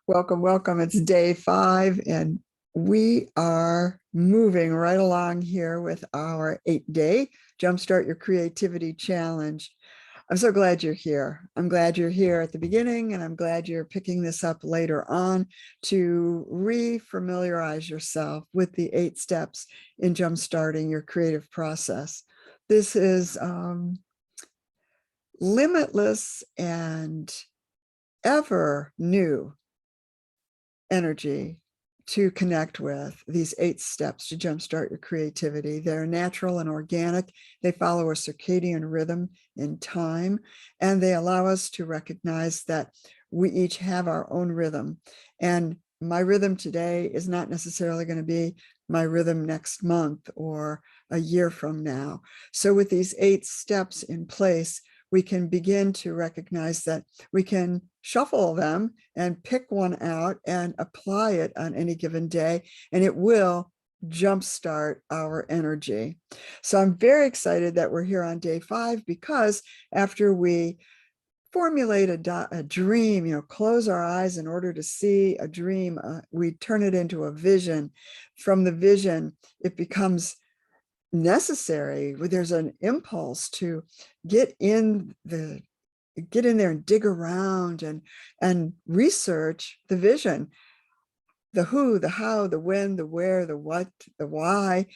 Welcome, welcome. It's day 5, and we are moving right along here with our 8-day Jumpstart Your Creativity Challenge. I'm so glad you're here. I'm glad you're here at the beginning, and I'm glad you're picking this up later on to re-familiarize yourself with the 8 steps in jumpstarting your creative process. This is limitless and ever new energy to connect with. These 8 steps to jumpstart your creativity. They're natural and organic. They follow a circadian rhythm in time, and they allow us to recognize that we each have our own rhythm. And my rhythm today is not necessarily going to be my rhythm next month or a year from now. So with these 8 steps in place, we can begin to recognize that we can shuffle them and pick one out and apply it on any given day, and it will jumpstart our energy. So I'm very excited that we're here on day 5, because after we formulate a dream, close our eyes in order to see a dream, we turn it into a vision. From the vision, it becomes necessary. There's an impulse to get in there and dig around and research the vision, the who, the how, the when, the where, the what, the why.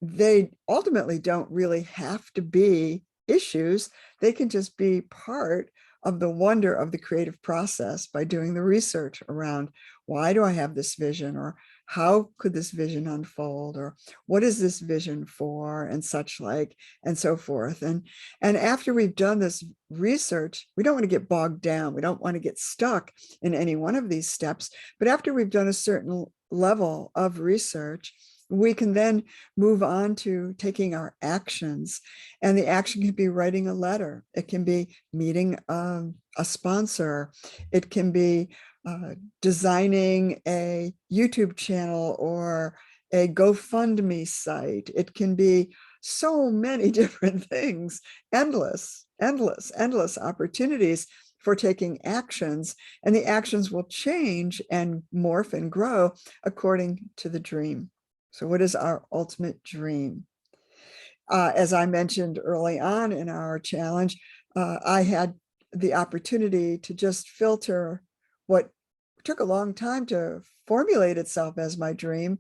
They ultimately don't really have to be issues. They can just be part of the wonder of the creative process by doing the research around, why do I have this vision, or how could this vision unfold, or what is this vision for, and such like, and so forth. And after we've done this research, we don't want to get bogged down. We don't want to get stuck in any one of these steps. But after we've done a certain level of research, we can then move on to taking our actions. And the action can be writing a letter. It can be meeting a sponsor. It can be designing a YouTube channel or a GoFundMe site. It can be so many different things, endless opportunities for taking actions. And the actions will change and morph and grow according to the dream. So what is our ultimate dream? As I mentioned early on in our challenge, I had the opportunity to just filter what took a long time to formulate itself as my dream,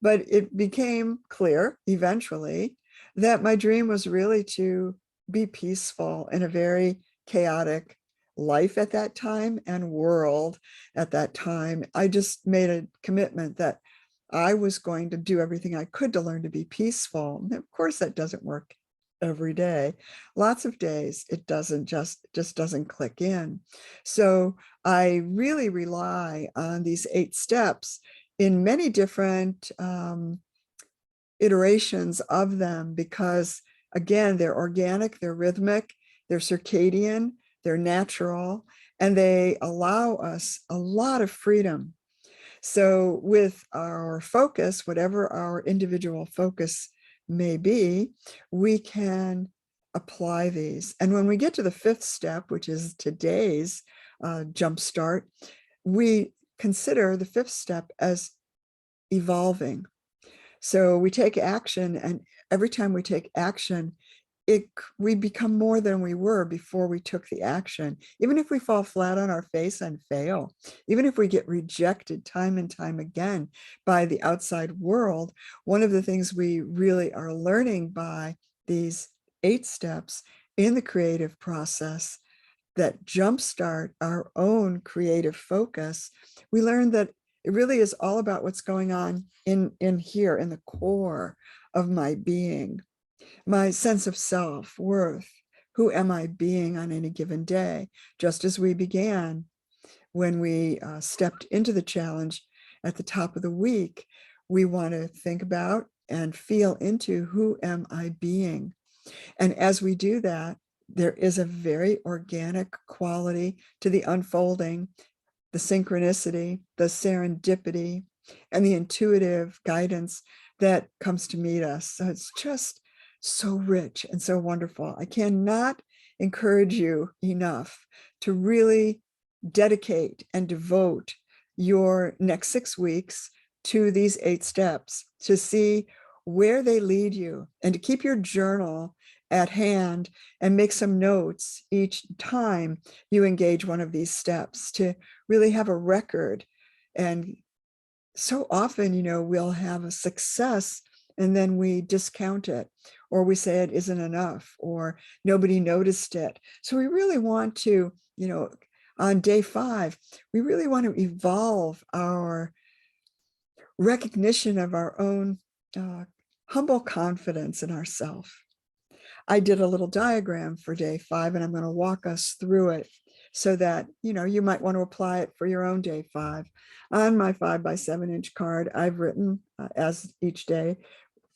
but it became clear eventually that my dream was really to be peaceful in a very chaotic life at that time and world at that time. I just made a commitment that I was going to do everything I could to learn to be peaceful. And of course, that doesn't work every day. Lots of days it doesn't just doesn't click in. So I really rely on these 8 steps in many different iterations of them, because again, they're organic, they're rhythmic, they're circadian, they're natural, and they allow us a lot of freedom. So with our focus, whatever our individual focus may be, we can apply these. And when we get to the 5th step, which is today's jumpstart, we consider the 5th step as evolving. So we take action, and every time we take action, we become more than we were before we took the action. Even if we fall flat on our face and fail, even if we get rejected time and time again by the outside world, one of the things we really are learning by these 8 steps in the creative process that jumpstart our own creative focus, we learn that it really is all about what's going on in here, in the core of my being, my sense of self-worth. Who am I being on any given day? Just as we began when we stepped into the challenge at the top of the week, we want to think about and feel into, who am I being? And as we do that, there is a very organic quality to the unfolding, the synchronicity, the serendipity, and the intuitive guidance that comes to meet us. So it's just so rich and so wonderful. I cannot encourage you enough to really dedicate and devote your next 6 weeks to these 8 steps to see where they lead you, and to keep your journal at hand and make some notes each time you engage one of these steps, to really have a record. And so often, we'll have a success and then we discount it, or we say it isn't enough, or nobody noticed it. So we really want to, on day 5, we really want to evolve our recognition of our own humble confidence in ourselves. I did a little diagram for day 5, and I'm going to walk us through it so that, you might want to apply it for your own day 5. On my 5x7-inch card, I've written, as each day,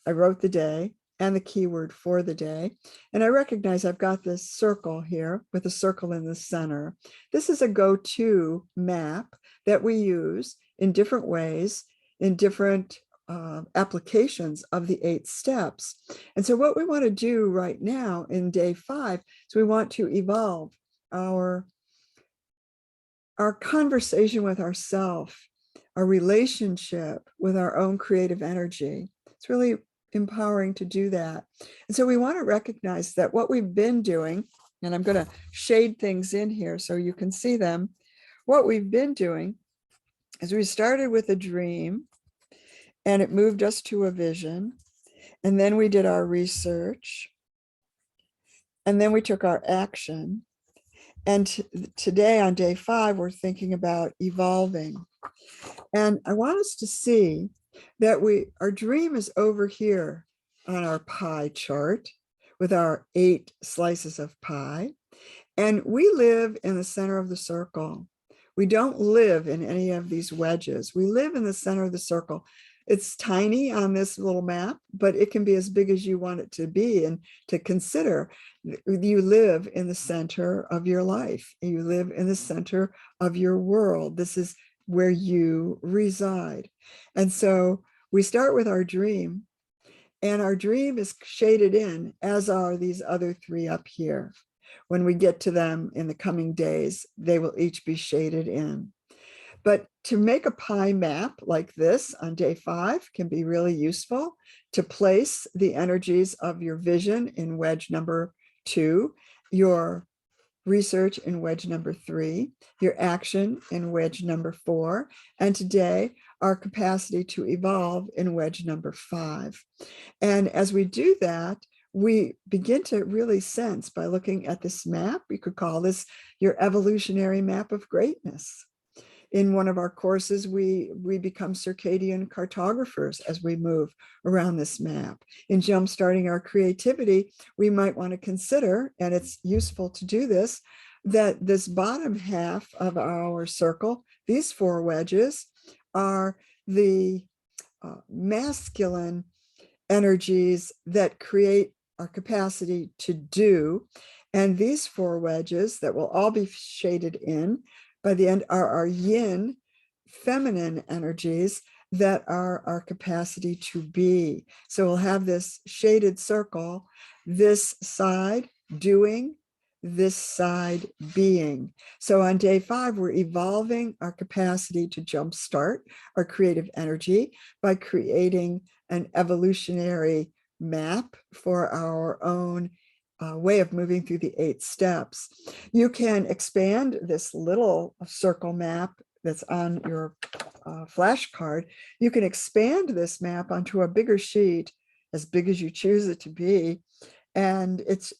I wrote the day and the keyword for the day. And I recognize I've got this circle here with a circle in the center. This is a go-to map that we use in different ways, in different applications of the 8 steps. And so what we want to do right now in day 5 is we want to evolve our conversation with ourself, our relationship with our own creative energy. It's really empowering to do that. And so we want to recognize that what we've been doing, and I'm going to shade things in here so you can see them. What we've been doing is we started with a dream, and it moved us to a vision. And then we did our research. And then we took our action. And today on day 5, we're thinking about evolving. And I want us to see that our dream is over here on our pie chart with our 8 slices of pie. And we live in the center of the circle. We don't live in any of these wedges. We live in the center of the circle. It's tiny on this little map, but it can be as big as you want it to be. And to consider, you live in the center of your life. You live in the center of your world. This is where you reside. And so we start with our dream, and our dream is shaded in, as are these other 3 up here. When we get to them in the coming days, they will each be shaded in. But to make a pie map like this on day 5 can be really useful to place the energies of your vision in wedge number 2, your research in wedge number 3, your action in wedge number 4, and today our capacity to evolve in wedge number 5. And as we do that, we begin to really sense, by looking at this map, you could call this your evolutionary map of greatness. In one of our courses, we become circadian cartographers as we move around this map. In jumpstarting our creativity, we might want to consider, and it's useful to do this, that this bottom half of our circle, these 4 wedges, are the masculine energies that create our capacity to do. And these 4 wedges that will all be shaded in by the end are our yin, feminine energies that are our capacity to be. So we'll have this shaded circle, this side doing, this side being. So on day 5, we're evolving our capacity to jumpstart our creative energy by creating an evolutionary map for our own way of moving through the 8 steps. You can expand this little circle map that's on your flashcard. You can expand this map onto a bigger sheet, as big as you choose it to be. And it's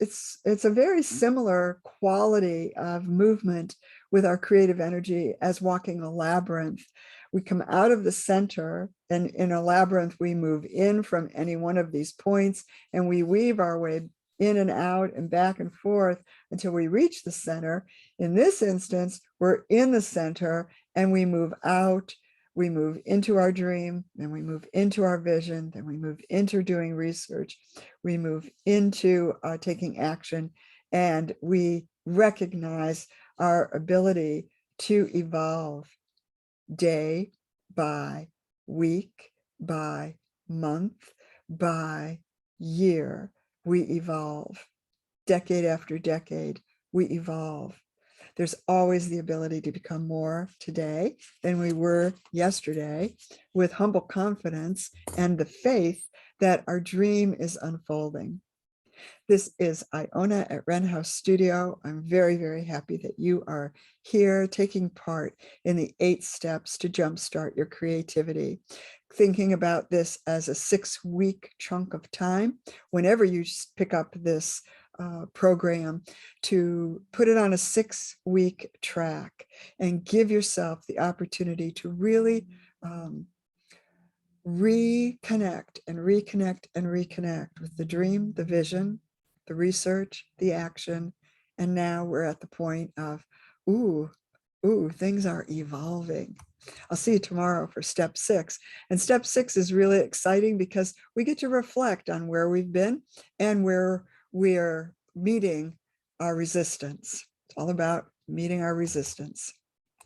a very similar quality of movement with our creative energy as walking a labyrinth. We come out of the center, and in a labyrinth, we move in from any one of these points, and we weave our way in and out and back and forth until we reach the center. In this instance, we're in the center, and we move out. We move into our dream, then we move into our vision, then we move into doing research. We move into taking action, and we recognize our ability to evolve day by week, by month, by year. We evolve. Decade after decade, we evolve. There's always the ability to become more today than we were yesterday, with humble confidence and the faith that our dream is unfolding. This is Iona at Wren House Studio. I'm very, very happy that you are here taking part in the 8 steps to jumpstart your creativity. Thinking about this as a 6-week chunk of time, whenever you pick up this program, to put it on a 6-week track and give yourself the opportunity to really reconnect and reconnect and reconnect with the dream, the vision, the research, the action. And now we're at the point of, ooh, things are evolving. I'll see you tomorrow for step 6. And step 6 is really exciting because we get to reflect on where we've been and where we're meeting our resistance. It's all about meeting our resistance.